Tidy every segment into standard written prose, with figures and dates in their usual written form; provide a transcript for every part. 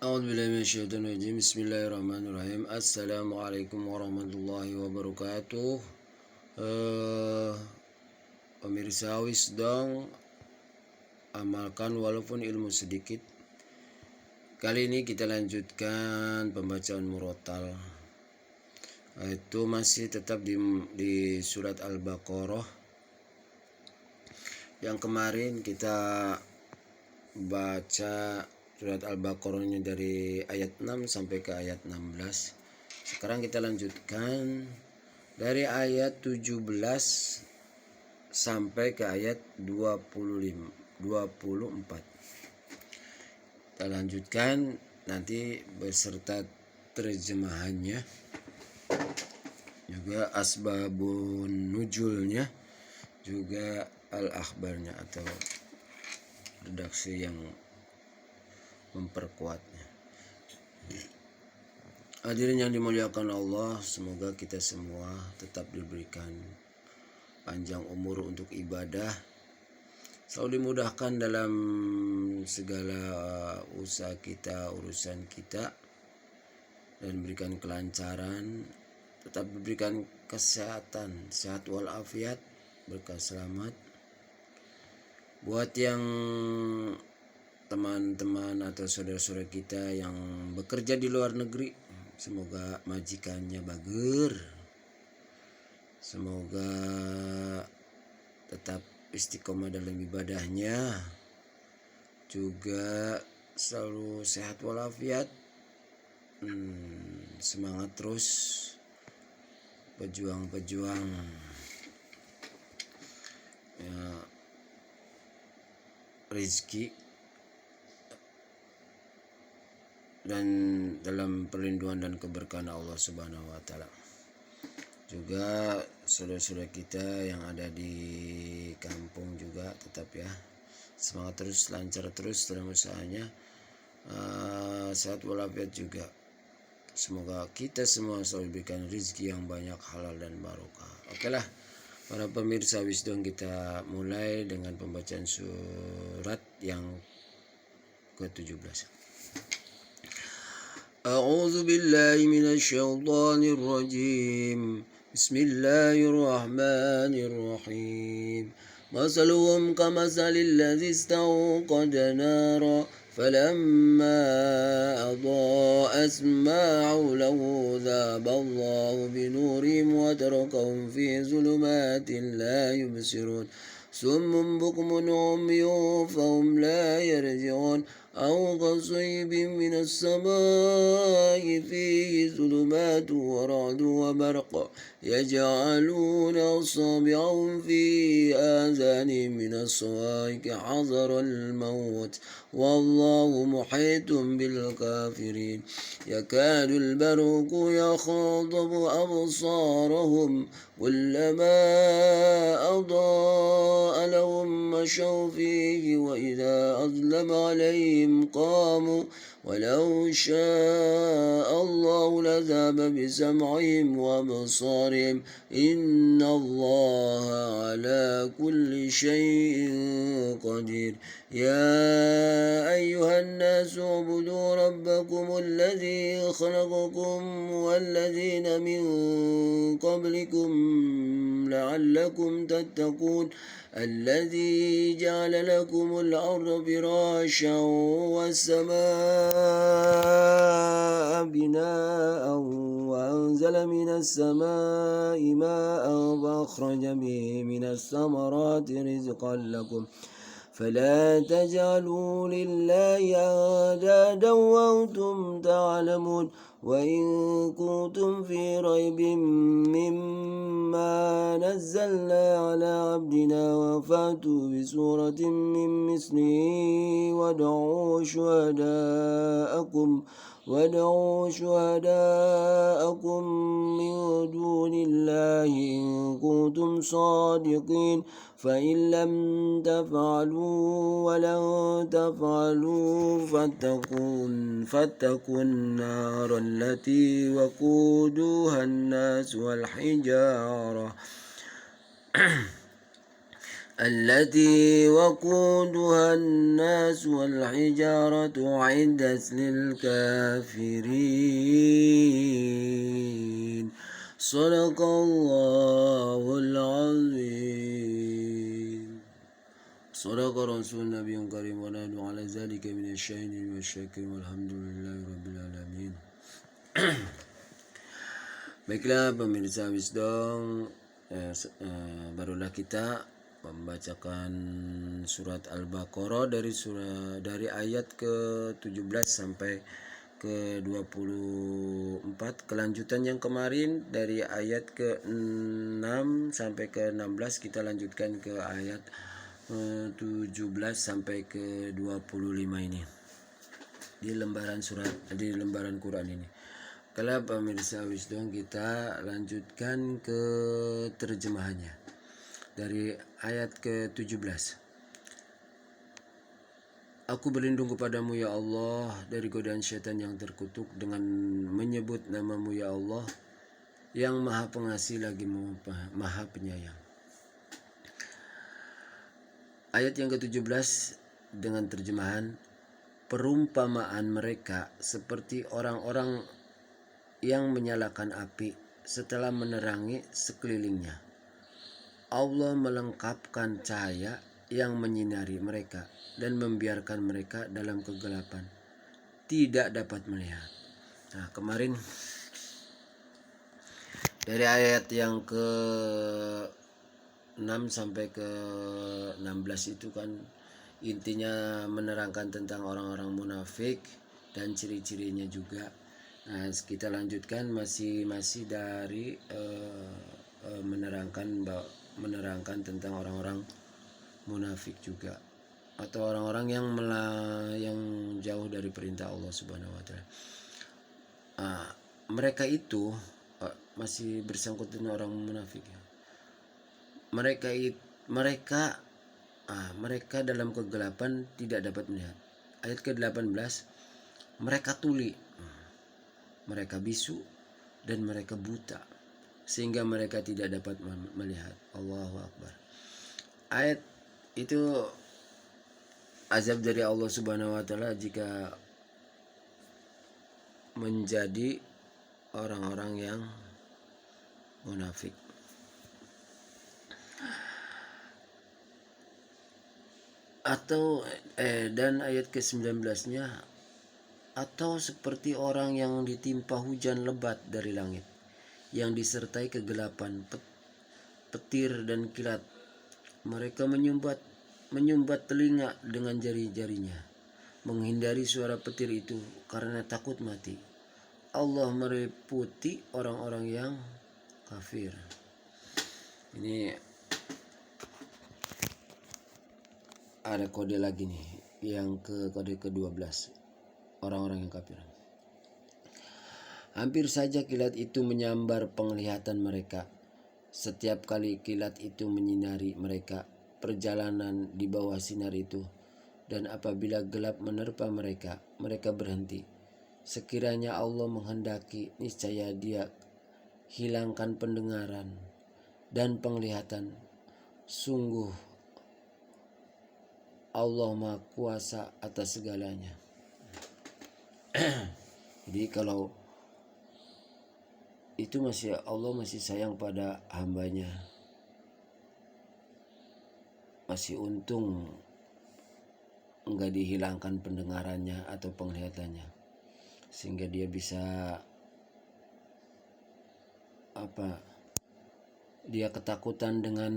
A'udzubillahi Bismillahirrahmanirrahim. Assalamualaikum warahmatullahi wabarakatuh. eh Pemirsa Wisdom, amalkan walaupun ilmu sedikit. Kali ini kita lanjutkan pembacaan murotal. Itu masih tetap di surat Al-Baqarah. Yang kemarin kita baca surat Al-Baqarahnya dari ayat 6 sampai ke ayat 16. Sekarang kita lanjutkan dari ayat 17 sampai ke ayat 24. Kita lanjutkan nanti beserta terjemahannya, juga asbabun nuzulnya, juga al-akhbarnya atau redaksi yang memperkuatnya. Hadirin yang dimuliakan Allah, semoga kita semua tetap diberikan panjang umur untuk ibadah, selalu dimudahkan dalam segala usaha kita, urusan kita, dan berikan kelancaran, tetap diberikan kesehatan, sehat walafiat, berkah selamat. Buat yang teman-teman atau saudara-saudara kita yang bekerja di luar negeri, semoga majikannya bager, semoga tetap istiqomah dalam ibadahnya, juga selalu sehat walafiat, semangat terus pejuang-pejuang ya, rezeki dan dalam perlindungan dan keberkahan Allah Subhanahu wa taala. Juga saudara-saudara kita yang ada di kampung juga tetap ya semangat terus, lancar terus dalam usahanya, sehat walafiat juga. Semoga kita semua selalu diberikan rezeki yang banyak, halal dan barokah. Oke lah para pemirsa Wisdom, kita mulai dengan pembacaan surat yang ke-17. A'udzu billahi minasyaitonir rajim. Bismillahirrahmanirrahim. Masaluhum kamasalil ladzi istawqada nara فلما أضاءت ما حوله ذهب الله بنورهم وتركهم في ظلمات لا يبصرون صم بكم عمي فهم لا يرجعون أو كصيب من السماء فيه ظلمات ورعد وبرق يجعلون أصابعهم في آذانهم من الصواعق حذر الموت والله محيط بالكافرين يكاد البرق يخاطب أبصارهم كلما أضاء لهم مشوا فيه وإذا أظلم عليهم قاموا ولو شاء الله لذهب بسمعهم وأبصارهم إن الله على كل شيء قدير يا أيها الناس اعبدوا ربكم الذي خلقكم والذين من قبلكم لعلكم تتقون الذي جعل لكم الأرض فراشا والسماء بناء وأنزل من السماء ماء فأخرج به من الثمرات رزقا لكم فلا تجعلوا لله أندادا وأنتم تعلمون وإن كنتم في ريب مما نزلنا على عبدنا فأتوا بسورة من مثله وادعوا شهداءكم من دون الله إن كنتم صادقين فإن لم تفعلوا ولن تفعلوا فاتقوا النار التي وقودها الناس والحجارة التي وقودها الناس والحجارة أعدت للكافرين صدق الله العظيم صدق رسول النبي الكريم ونحن على ذلك من الشاهدين والشاكرين والحمد لله رب العالمين. Baiklah pemirsa Wisdom, barulah kita membacakan surat Al-Baqarah dari ayat ke-17 sampai ke-24. Kelanjutan yang kemarin dari ayat ke-6 sampai ke-16 kita lanjutkan ke ayat 17 sampai ke-25 ini di lembaran Quran ini. Kalau pemirsa Wisdom, kita lanjutkan ke terjemahannya dari ayat ke-17. Aku berlindung kepadamu ya Allah dari godaan syaitan yang terkutuk dengan menyebut namamu ya Allah yang maha pengasih lagi maha penyayang. Ayat yang ke-17 dengan terjemahan, perumpamaan mereka seperti orang-orang yang menyalakan api setelah menerangi sekelilingnya. Allah melengkapkan cahaya yang menyinari mereka dan membiarkan mereka dalam kegelapan, tidak dapat melihat. Nah, kemarin dari ayat yang ke-6 sampai ke-16 itu kan intinya menerangkan tentang orang-orang munafik dan ciri-cirinya juga. Nah, kita lanjutkan masih dari menerangkan tentang orang-orang munafik juga, atau orang-orang yang jauh dari perintah Allah Subhanahu wa taala. Mereka itu masih bersangkut dengan orang munafik ya. Mereka dalam kegelapan tidak dapat melihat. Ayat ke-18, mereka tuli, mereka bisu, dan mereka buta sehingga mereka tidak dapat melihat. Allahu Akbar. Ayat itu azab dari Allah Subhanahu wa taala jika menjadi orang-orang yang munafik. Dan ayat ke-19-nya, atau seperti orang yang ditimpa hujan lebat dari langit yang disertai kegelapan, petir dan kilat. Mereka menyumbat telinga dengan jari-jarinya, menghindari suara petir itu karena takut mati. Allah meliputi orang-orang yang kafir. Ini ada kode lagi nih, kode ke-12, orang-orang yang kafir. Hampir saja kilat itu menyambar penglihatan mereka. Setiap kali kilat itu menyinari mereka, perjalanan di bawah sinar itu, dan apabila gelap menerpa mereka, mereka berhenti. Sekiranya Allah menghendaki, niscaya Dia hilangkan pendengaran dan penglihatan. Sungguh Allah Maha Kuasa atas segalanya. Jadi kalau itu Allah masih sayang pada hambanya, masih untung enggak dihilangkan pendengarannya atau penglihatannya, sehingga dia bisa dia ketakutan dengan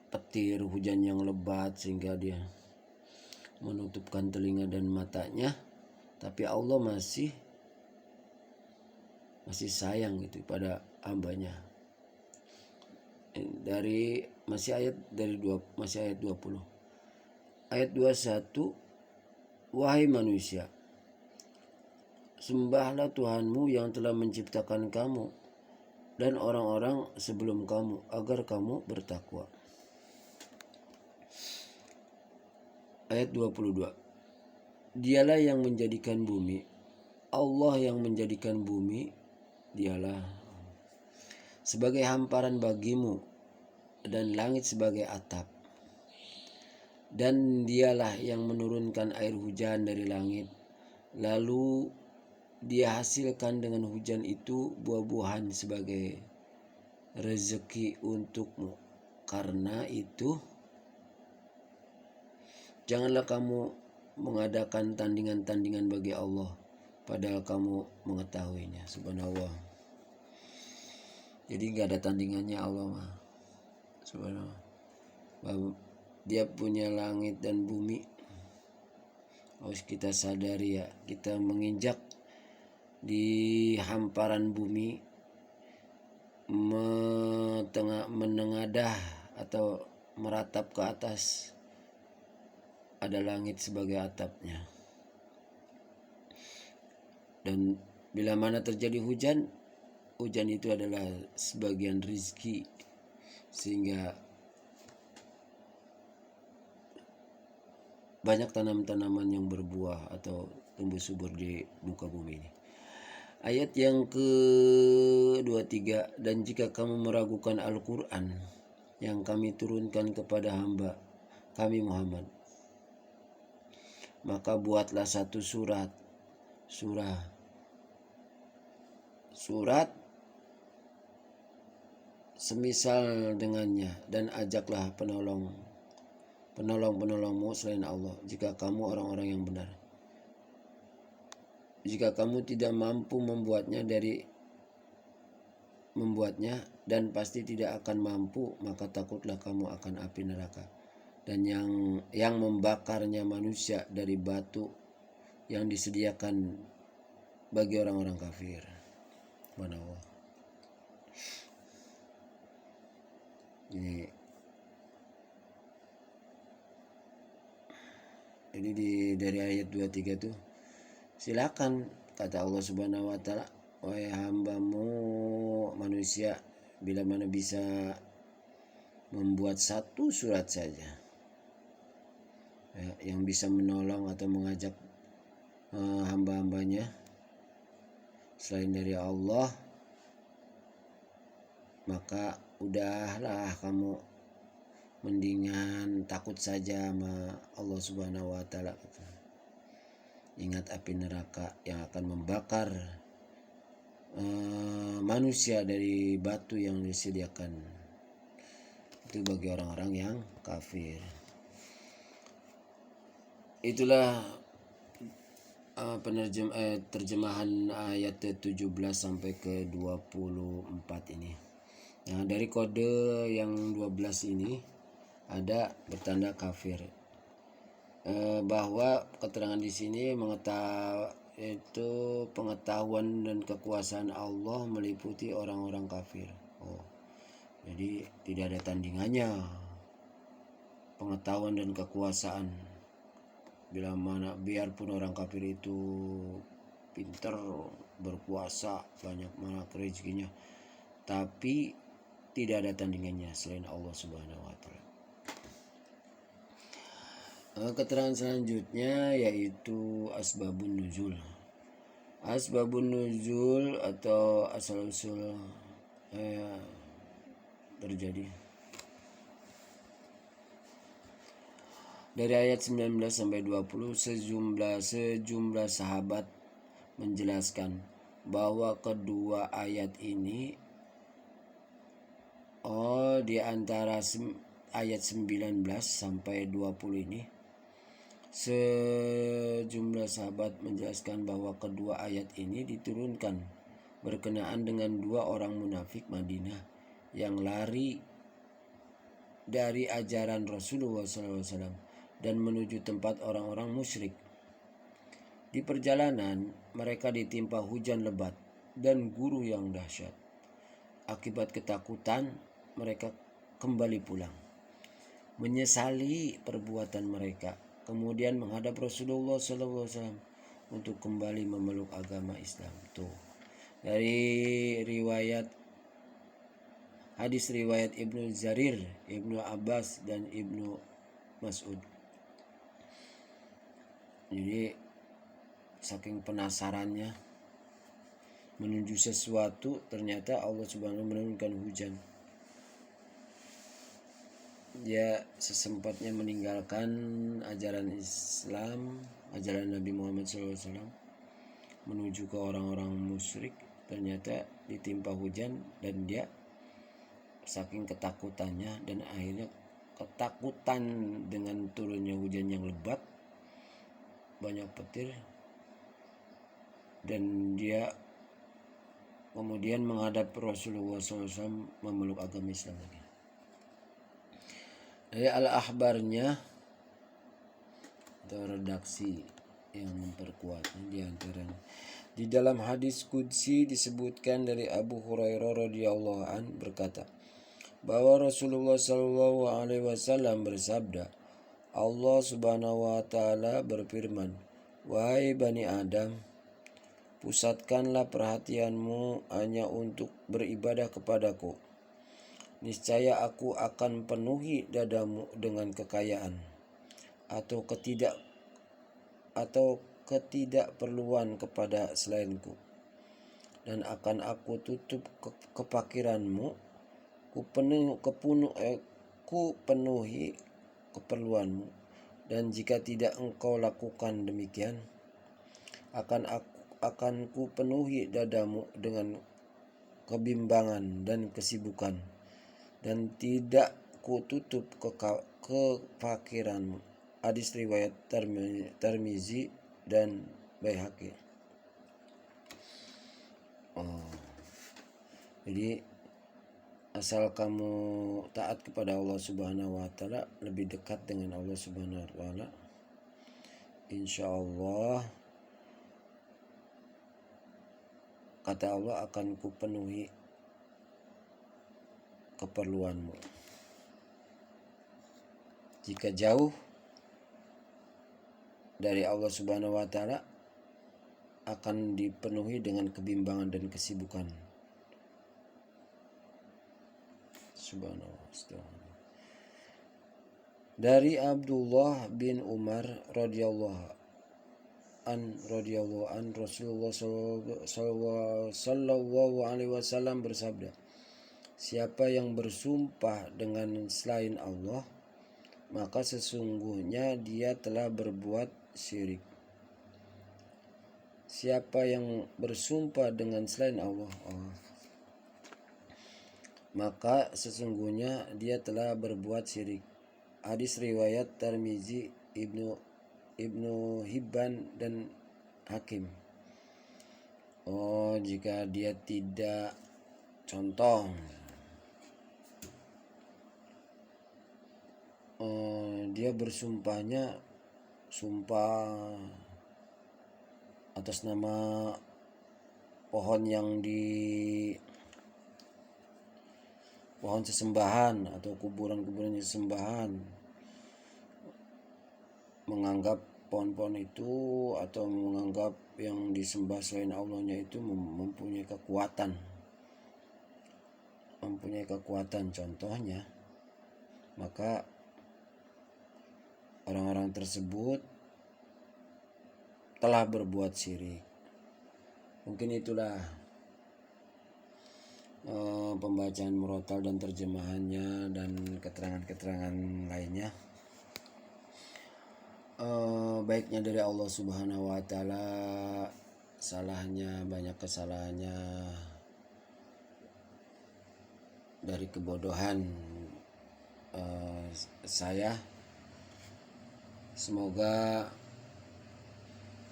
petir, hujan yang lebat, sehingga dia menutupkan telinga dan matanya. Tapi Allah masih sayang gitu pada hambanya. Masih ayat 20. Ayat 21, wahai manusia, sembahlah Tuhanmu yang telah menciptakan kamu dan orang-orang sebelum kamu agar kamu bertakwa. Ayat 22, Dialah yang menjadikan bumi, Allah yang menjadikan bumi, Dialah sebagai hamparan bagimu dan langit sebagai atap. Dan dialah yang menurunkan air hujan dari langit, lalu dia hasilkan dengan hujan itu buah-buahan sebagai rezeki untukmu. Karena itu janganlah kamu mengadakan tandingan-tandingan bagi Allah, padahal kamu mengetahuinya. Subhanallah. Jadi gak ada tandingannya Allah mah. Subhanallah. Dia punya langit dan bumi. Harus kita sadari ya, kita menginjak di hamparan bumi, menengadah atau meratap ke atas, ada langit sebagai atapnya. Dan bila mana terjadi hujan, hujan itu adalah sebagian rizki, sehingga banyak tanam-tanaman yang berbuah atau tumbuh subur di muka bumi ini. Ayat yang ke-23, dan jika kamu meragukan Al-Quran yang kami turunkan kepada hamba kami Muhammad, maka buatlah satu surat semisal dengannya, dan ajaklah penolong-penolongmu selain Allah, jika kamu orang-orang yang benar. Jika kamu tidak mampu membuatnya dan pasti tidak akan mampu, maka takutlah kamu akan api neraka, dan yang membakarnya manusia dari batu yang disediakan bagi orang-orang kafir. Subhanallah. Jadi dari ayat 23 tuh, silakan kata Allah Subhanahu wa taala, wahai hambamu manusia, bila mana bisa membuat satu surat saja ya, yang bisa menolong atau mengajak hamba-hambanya selain dari Allah, maka udahlah kamu mendingan takut saja sama Allah Subhanahu wa taala. Ingat api neraka yang akan membakar manusia dari batu yang disediakan itu bagi orang-orang yang kafir. Itulah terjemahan ayat 17 sampai ke 24 ini. Nah, dari kode yang 12 ini ada bertanda kafir. Bahwa keterangan di sini itu pengetahuan dan kekuasaan Allah meliputi orang-orang kafir. Jadi tidak ada tandingannya pengetahuan dan kekuasaan. Bila mana biarpun orang kafir itu pintar, berkuasa, banyak mana rezekinya, tapi tidak ada tandingannya selain Allah Subhanahu wa taala. Keterangan selanjutnya yaitu asbabun nuzul. Asbabun nuzul atau asal-usul terjadi. Dari ayat 19 sampai 20 sejumlah sahabat menjelaskan bahwa kedua ayat ini di antara ayat 19 sampai 20 ini, sejumlah sahabat menjelaskan bahwa kedua ayat ini diturunkan berkenaan dengan dua orang munafik Madinah yang lari dari ajaran Rasulullah SAW dan menuju tempat orang-orang musyrik. Di perjalanan mereka ditimpa hujan lebat dan guru yang dahsyat. Akibat ketakutan mereka kembali pulang, menyesali perbuatan mereka, kemudian menghadap Rasulullah SAW untuk kembali memeluk agama Islam. Tuh, dari hadis riwayat Ibnu Jarir, Ibnu Abbas, dan Ibnu Mas'ud. Jadi saking penasarannya menuju sesuatu, ternyata Allah Subhanahu menurunkan hujan. dia sesempatnya meninggalkan ajaran Islam, ajaran Nabi Muhammad SAW, menuju ke orang-orang musyrik. Ternyata ditimpa hujan dan dia saking ketakutannya dan akhirnya ketakutan dengan turunnya hujan yang lebat, banyak petir, dan dia kemudian menghadap Rasulullah SAW memeluk agama Islam lagi. Dari Al-Akhbarnya atau redaksi yang memperkuatnya diantaranya, di dalam hadis qudsi disebutkan dari Abu Hurairah radhiyallahu an berkata bahwa Rasulullah SAW bersabda, Allah Subhanahu wa taala berfirman, "Wahai Bani Adam, pusatkanlah perhatianmu hanya untuk beribadah kepadaku. Niscaya aku akan penuhi dadamu dengan kekayaan atau ketidakperluan kepada selainku, dan akan aku tutup kefakiranmu, ku penuhi keperluanmu, dan jika tidak engkau lakukan demikian, akan ku penuhi dadamu dengan kebimbangan dan kesibukan, dan tidak ku tutup kefakiranmu." Hadis riwayat Tirmizi dan Baihaqi. Jadi asal kamu taat kepada Allah Subhanahu wa taala, lebih dekat dengan Allah Subhanahu wa taala, insya Allah kata Allah akan kupenuhi keperluanmu. Jika jauh dari Allah Subhanahu wa taala, akan dipenuhi dengan kebimbangan dan kesibukan. Subhanallah. Dari Abdullah bin Umar radhiyallahu an Rasulullah sallallahu alaihi wasallam bersabda, siapa yang bersumpah dengan selain Allah, maka sesungguhnya dia telah berbuat syirik. Siapa yang bersumpah dengan selain Allah, maka sesungguhnya dia telah berbuat syirik. Hadis riwayat Tirmizi, Ibnu Hibban dan Hakim. Jika dia tidak, contoh, dia bersumpahnya sumpah atas nama pohon sesembahan atau kuburan sesembahan, menganggap pohon-pohon itu atau menganggap yang disembah selain Allahnya itu mempunyai kekuatan contohnya, maka orang-orang tersebut telah berbuat syirik. Mungkin itulah pembacaan murotal dan terjemahannya dan keterangan-keterangan lainnya. Baiknya dari Allah Subhanahu wa taala, banyak kesalahannya dari kebodohan saya. Semoga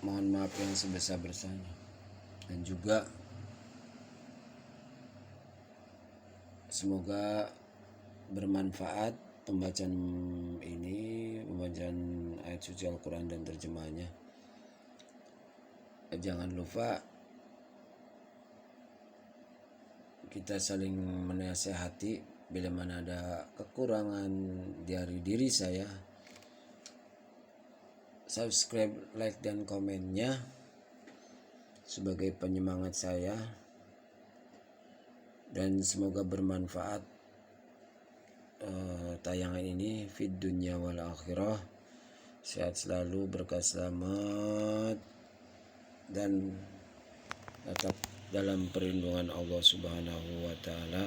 mohon maaf yang sebesar-besarnya, dan juga semoga bermanfaat pembacaan ayat suci Al-Quran dan terjemahannya. Jangan lupa kita saling menasehati bila mana ada kekurangan dari diri saya. Subscribe, like, dan komennya sebagai penyemangat saya, dan semoga bermanfaat tayangan ini fid dunya wal akhirah. Sehat selalu, berkah selamat, dan tetap dalam perlindungan Allah Subhanahu wa taala.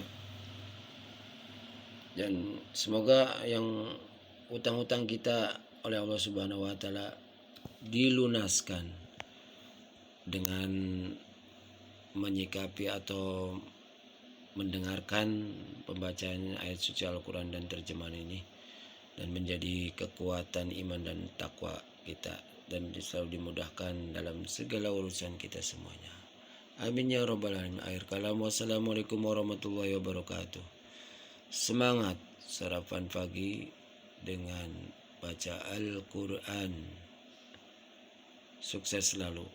Dan semoga yang utang-utang kita oleh Allah Subhanahu wa taala dilunaskan dengan menyikapi atau mendengarkan pembacaan ayat suci Al-Quran dan terjemahan ini, dan menjadi kekuatan iman dan takwa kita, dan selalu dimudahkan dalam segala urusan kita semuanya. Amin ya rabbal alamin. Akhir kalam, wassalamualaikum warahmatullahi wabarakatuh. Semangat sarapan pagi dengan baca Al-Quran. Sukses selalu.